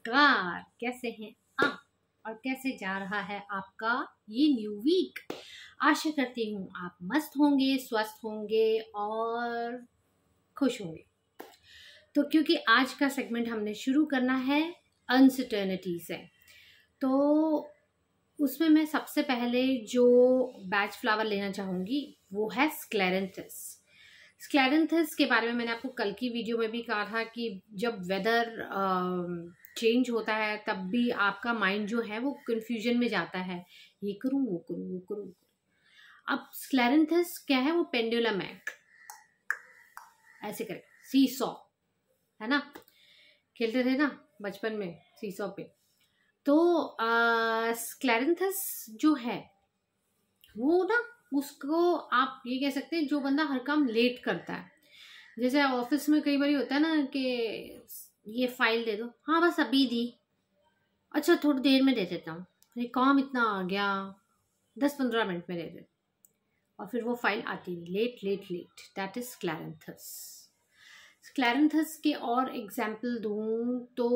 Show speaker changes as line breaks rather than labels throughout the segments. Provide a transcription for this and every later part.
नमस्कार, कैसे हैं आप और कैसे जा रहा है आपका ये न्यू वीक। आशा करती हूँ आप मस्त होंगे, स्वस्थ होंगे और खुश होंगे। तो क्योंकि आज का सेगमेंट हमने शुरू करना है अनसर्टेनिटी से, तो उसमें मैं सबसे पहले जो बैच फ्लावर लेना चाहूँगी वो है स्क्लेरेंथस। स्क्लेरेंथस के बारे में मैंने आपको कल की वीडियो में भी कहा था कि जब वेदर चेंज होता है तब भी आपका माइंड जो है वो कंफ्यूजन में जाता है, ये करूँ वो करूँ वो करूँ। अब स्क्लेरेंथस क्या है, वो पेंडुलम है, ऐसे करके सी सॉ है ना, खेलते थे ना बचपन में सी सॉ पे। तो स्क्लेरेंथस जो है वो ना, उसको आप ये कह सकते हैं जो बंदा हर काम लेट करता है। जैसे ऑफिस में कई बार होता है ना कि ये फाइल दे दो, हाँ बस अभी दी, अच्छा थोड़ी देर में दे देता हूँ, ये काम इतना आ गया 10-15 मिनट में दे दे, और फिर वो फाइल आती नहीं, late late late. That is sclerenthus. Sclerenthus के और एग्जाम्पल दूँ तो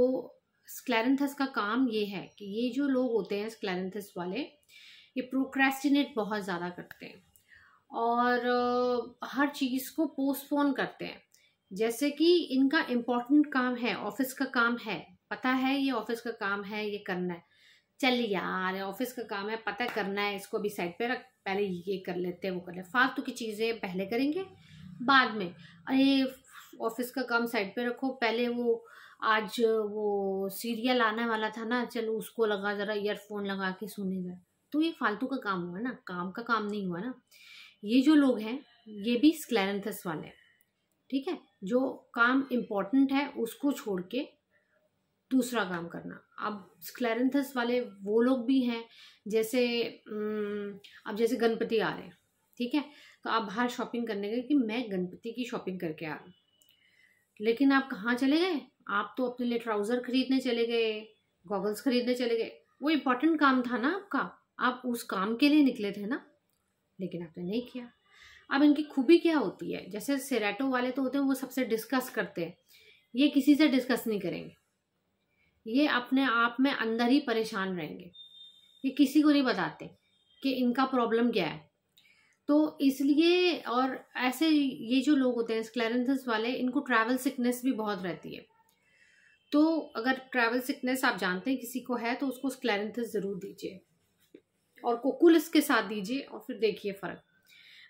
स्क्लेरेंथस का काम ये है कि ये जो लोग होते हैं स्क्लेरेंथस वाले, ये प्रोक्रेस्टिनेट बहुत ज़्यादा करते हैं और हर चीज़ को पोस्टपोन करते हैं। जैसे कि इनका इम्पोर्टेंट काम है, ऑफिस का काम है, पता है ये ऑफिस का काम है, ये करना है, चल यार ऑफिस का काम है, पता करना है, इसको अभी साइड पे रख, पहले ये कर लेते हैं वो कर ले, फालतू की चीज़ें पहले करेंगे बाद में। अरे ऑफिस का काम साइड पे रखो, पहले वो आज वो सीरियल आने वाला था ना, चलो उसको लगा, ज़रा ईयरफोन लगा के सुनेगा। तो ये फालतू का काम हुआ ना, काम का काम नहीं हुआ ना। ये जो लोग हैं ये भी स्क्लेरेंथस वाले हैं, ठीक है, जो काम इम्पोर्टेंट है उसको छोड़ के दूसरा काम करना। अब स्क्लेरेंथस वाले वो लोग भी हैं, जैसे अब जैसे गणपति आ रहे हैं, ठीक है, तो आप बाहर शॉपिंग करने गए कि मैं गणपति की शॉपिंग करके आ रहा हूँ, लेकिन आप कहाँ चले गए, आप तो अपने लिए ट्राउज़र खरीदने चले गए, गॉगल्स खरीदने चले गए। वो इम्पोर्टेंट काम था ना आपका, आप उस काम के लिए निकले थे ना, लेकिन आपने नहीं किया। अब इनकी खूबी क्या होती है, जैसे सेरेटो वाले तो होते हैं वो सबसे डिस्कस करते हैं, ये किसी से डिस्कस नहीं करेंगे, ये अपने आप में अंदर ही परेशान रहेंगे, ये किसी को नहीं बताते कि इनका प्रॉब्लम क्या है। तो इसलिए, और ऐसे ये जो लोग होते हैं स्क्लेरेंथस वाले, इनको ट्रैवल सिकनेस भी बहुत रहती है। तो अगर ट्रैवल सिकनेस आप जानते हैं किसी को है तो उसको स्क्लेरेंथस ज़रूर दीजिए और कोकुलिस के साथ दीजिए और फिर देखिए फ़र्क।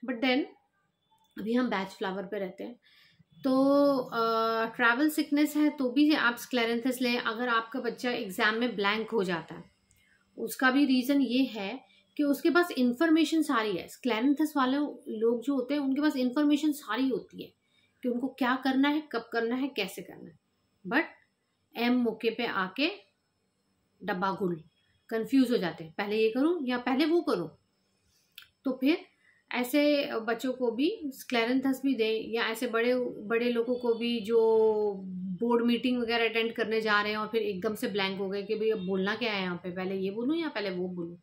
बट देन अभी हम बैच फ्लावर पे रहते हैं, तो ट्रैवल सिकनेस है तो भी आप स्क्लेरेंथस लें। अगर आपका बच्चा एग्ज़ाम में ब्लैंक हो जाता है, उसका भी रीज़न ये है कि उसके पास इंफॉर्मेशन सारी है। स्क्लेरेंथस वाले लोग जो होते हैं उनके पास इंफॉर्मेशन सारी होती है कि उनको क्या करना है, कब करना है, कैसे करना है, बट एम मौके पे आके डब्बा गुल कंफ्यूज हो जाते हैं, पहले ये करूं या पहले वो करूं। तो फिर ऐसे बच्चों को भी स्क्लेरेंथस भी दें, या ऐसे बड़े बड़े लोगों को भी जो बोर्ड मीटिंग वगैरह अटेंड करने जा रहे हैं और फिर एकदम से ब्लैंक हो गए कि भाई अब बोलना क्या है यहाँ पे, पहले ये बोलूँ या पहले वो बोलूँ,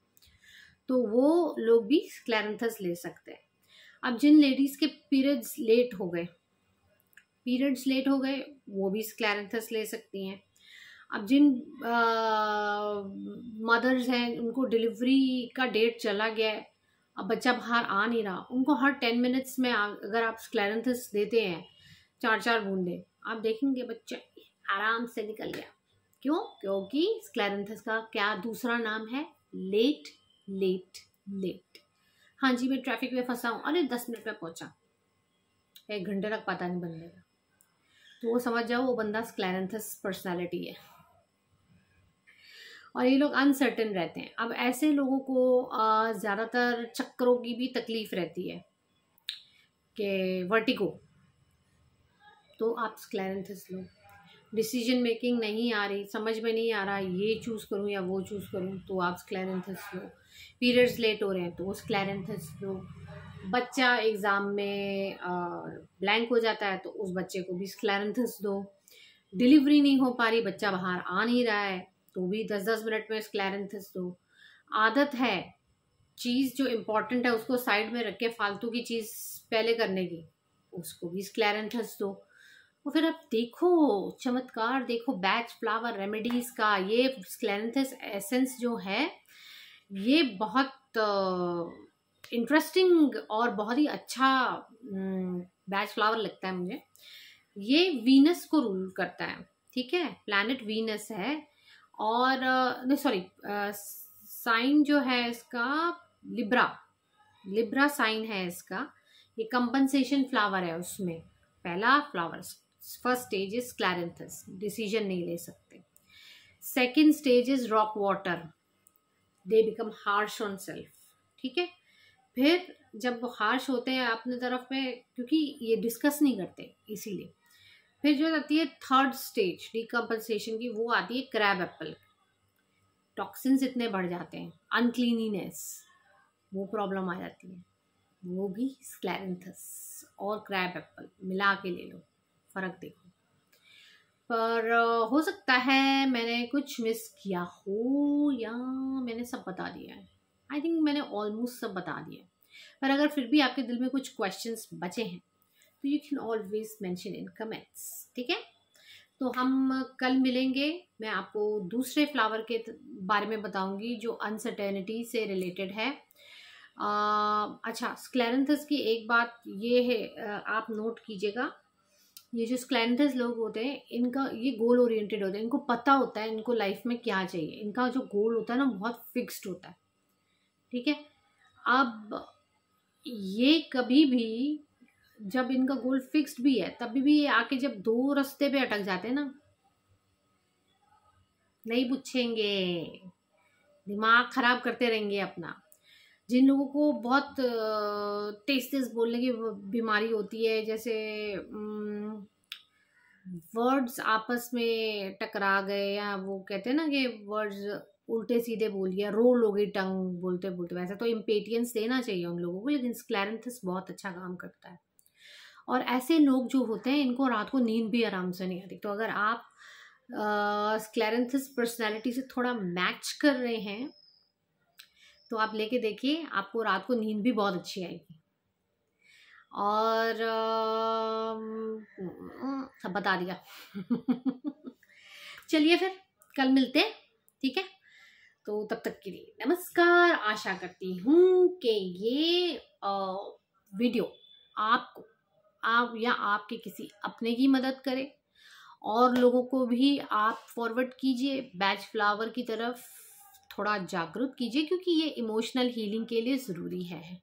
तो वो लोग भी स्क्लेरेंथस ले सकते हैं। अब जिन लेडीज़ के पीरियड्स लेट हो गए वो भी स्क्लेरेंथस ले सकती हैं। अब जिन मदर्स हैं उनको डिलीवरी का डेट चला गया है, अब बच्चा बाहर आ नहीं रहा, उनको हर 10 मिनट्स में अगर आप स्क्लेरेंथस देते हैं 4-4 बूंदे, आप देखेंगे बच्चा आराम से निकल गया। क्यों? क्योंकि स्क्लेरेंथस का क्या दूसरा नाम है, लेट लेट लेट। हाँ जी, मैं ट्रैफिक में फंसा हूँ, अरे 10 मिनट में पहुँचा, 1 घंटे तक पता नहीं बनने का, तो वो समझ जाओ वो बंदा स्क्लेरेंथस पर्सनालिटी है। और ये लोग अनसर्टेन रहते हैं। अब ऐसे लोगों को ज़्यादातर चक्करों की भी तकलीफ रहती है कि वर्टिगो, तो आप स्क्लेरेंथस लो। डिसीजन मेकिंग नहीं आ रही, समझ में नहीं आ रहा ये चूज़ करूँ या वो चूज़ करूँ, तो आप स्क्लेरेंथस लो। पीरियड्स लेट हो रहे हैं तो वो स्क्लेरेंथस लो। बच्चा एग्ज़ाम में ब्लैंक हो जाता है तो उस बच्चे को भी स्क्लेरेंथस दो। डिलीवरी नहीं हो पा रही, बच्चा बाहर आ नहीं रहा है, तो भी 10-10 मिनट में स्क्लेरेंथस दो। आदत है चीज़ जो इम्पोर्टेंट है उसको साइड में रख के फालतू की चीज़ पहले करने की, उसको भी स्क्लेरेंथस दो। और फिर आप देखो चमत्कार, देखो बैच फ्लावर रेमेडीज का ये स्क्लेरेंथस एसेंस जो है ये बहुत इंटरेस्टिंग और बहुत ही अच्छा बैच फ्लावर लगता है मुझे। ये वीनस को रूल करता है, ठीक है, प्लैनेट वीनस है। और नहीं सॉरी, साइन जो है इसका लिब्रा, लिब्रा साइन है इसका। ये कंपनसेशन फ्लावर है, उसमें पहला flower first stage is clarenthus, decision नहीं ले सकते। Second stage is rock water, they become harsh on self, ठीक है। फिर जब वो हार्श होते हैं अपने तरफ में, क्योंकि ये डिस्कस नहीं करते इसीलिए। फिर जो आती है थर्ड स्टेज डिकम्पनसेशन की, वो आती है क्रैब एप्पल। टॉक्सिन्स इतने बढ़ जाते हैं, अनक्लीनीनेस, वो प्रॉब्लम आ जाती है, वो भी स्क्लेरेंथस और क्रैब एप्पल मिला के ले लो, फर्क देखो। पर हो सकता है मैंने कुछ मिस किया हो या मैंने सब बता दिया है। आई थिंक मैंने ऑलमोस्ट सब बता दिया। पर अगर फिर भी आपके दिल में कुछ क्वेश्चंस बचे हैं तो you can always mention in comments, ठीक है। तो हम कल मिलेंगे, मैं आपको दूसरे फ्लावर के बारे में बताऊंगी जो अनसर्टेनिटी से रिलेटेड है। अच्छा, स्क्लेरेंथस की एक बात ये है, आप नोट कीजिएगा, ये जो स्क्लेरेंथस लोग होते हैं इनका ये गोल ओरिएंटेड होते हैं, इनको पता होता है इनको लाइफ में क्या चाहिए, इनका जो गोल होता है ना बहुत फिक्स्ड होता है, ठीक है। अब ये कभी भी जब इनका गोल फिक्स्ड भी है तभी भी ये आके जब दो रास्ते पे अटक जाते हैं ना, नहीं पूछेंगे, दिमाग खराब करते रहेंगे अपना। जिन लोगों को बहुत तेज तेज बोलने की बीमारी होती है, जैसे वर्ड्स आपस में टकरा गए, या वो कहते हैं ना कि वर्ड्स उल्टे सीधे बोल गया, रोल हो गई टंग बोलते बोलते, वैसे तो इम्पेटियंस देना चाहिए उन लोगों को, लेकिन स्क्लेरेंथस बहुत अच्छा काम करता है। और ऐसे लोग जो होते हैं इनको रात को नींद भी आराम से नहीं आती। तो अगर आप स्क्लेरेंथस पर्सनैलिटी से थोड़ा मैच कर रहे हैं तो आप लेके देखिए, आपको रात को नींद भी बहुत अच्छी आएगी। और सब बता दिया। चलिए फिर कल मिलते हैं, ठीक है। तो तब तक के लिए नमस्कार। आशा करती हूँ कि ये वीडियो आपको आप या आपके किसी अपने की मदद करे, और लोगों को भी आप फॉरवर्ड कीजिए बैच फ्लावर की तरफ, थोड़ा जागरूक कीजिए, क्योंकि ये इमोशनल हीलिंग के लिए ज़रूरी है,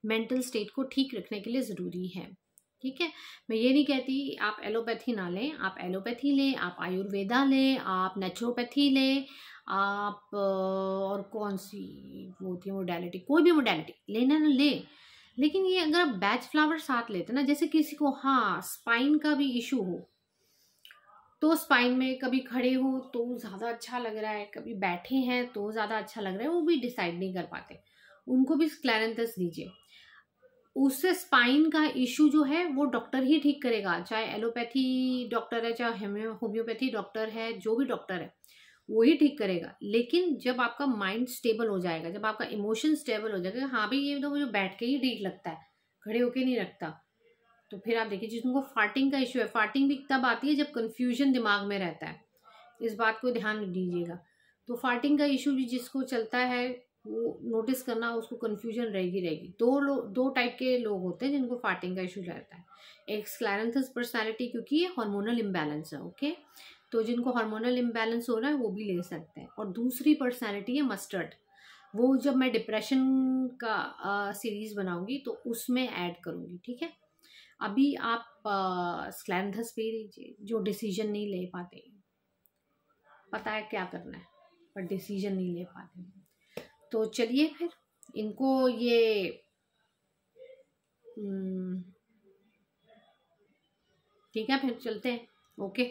मेंटल स्टेट को ठीक रखने के लिए ज़रूरी है, ठीक है। मैं ये नहीं कहती आप एलोपैथी ना लें, आप एलोपैथी लें, आप आयुर्वेदा लें, आप नेचुरोपैथी लें, आप और कौन सी वो होती है मोडेलिटी, कोई भी मोडेलिटी लेना ना लें, लेकिन ये अगर आप बैच फ्लावर साथ लेते ना, जैसे किसी को हाँ स्पाइन का भी इशू हो, तो स्पाइन में कभी खड़े हो तो ज़्यादा अच्छा लग रहा है, कभी बैठे हैं तो ज़्यादा अच्छा लग रहा है, वो भी डिसाइड नहीं कर पाते, उनको भी स्क्लेरेंथस दीजिए। उससे स्पाइन का इशू जो है वो डॉक्टर ही ठीक करेगा, चाहे एलोपैथी डॉक्टर है, चाहे होम्योपैथी डॉक्टर है, जो भी डॉक्टर है वही ठीक करेगा। लेकिन जब आपका माइंड स्टेबल हो जाएगा, जब आपका इमोशन स्टेबल हो जाएगा, हाँ भाई ये तो मुझे बैठ के ही ठीक लगता है, खड़े होके नहीं लगता, तो फिर आप देखिए जिनको फार्टिंग का इशू है, फार्टिंग भी तब आती है जब कन्फ्यूजन दिमाग में रहता है, इस बात को ध्यान दीजिएगा। तो फार्टिंग का इशू भी जिसको चलता है वो नोटिस करना, उसको कन्फ्यूजन रहेगी। दो टाइप के लोग होते हैं जिनको फार्टिंग का इशू रहता है, एक स्क्लेरेंथस पर्सनैलिटी, क्योंकि ये हार्मोनल इम्बैलेंस है, ओके, तो जिनको हार्मोनल इम्बैलेंस हो रहा है वो भी ले सकते हैं। और दूसरी पर्सनैलिटी है मस्टर्ड, वो जब मैं डिप्रेशन का सीरीज बनाऊंगी तो उसमें ऐड करूंगी, ठीक है। अभी आप स्क्लेरेंथस पे लीजिए, जो डिसीजन नहीं ले पाते, पता है क्या करना है पर डिसीजन नहीं ले पाते, तो चलिए फिर इनको ये ठीक है, फिर चलते हैं, ओके।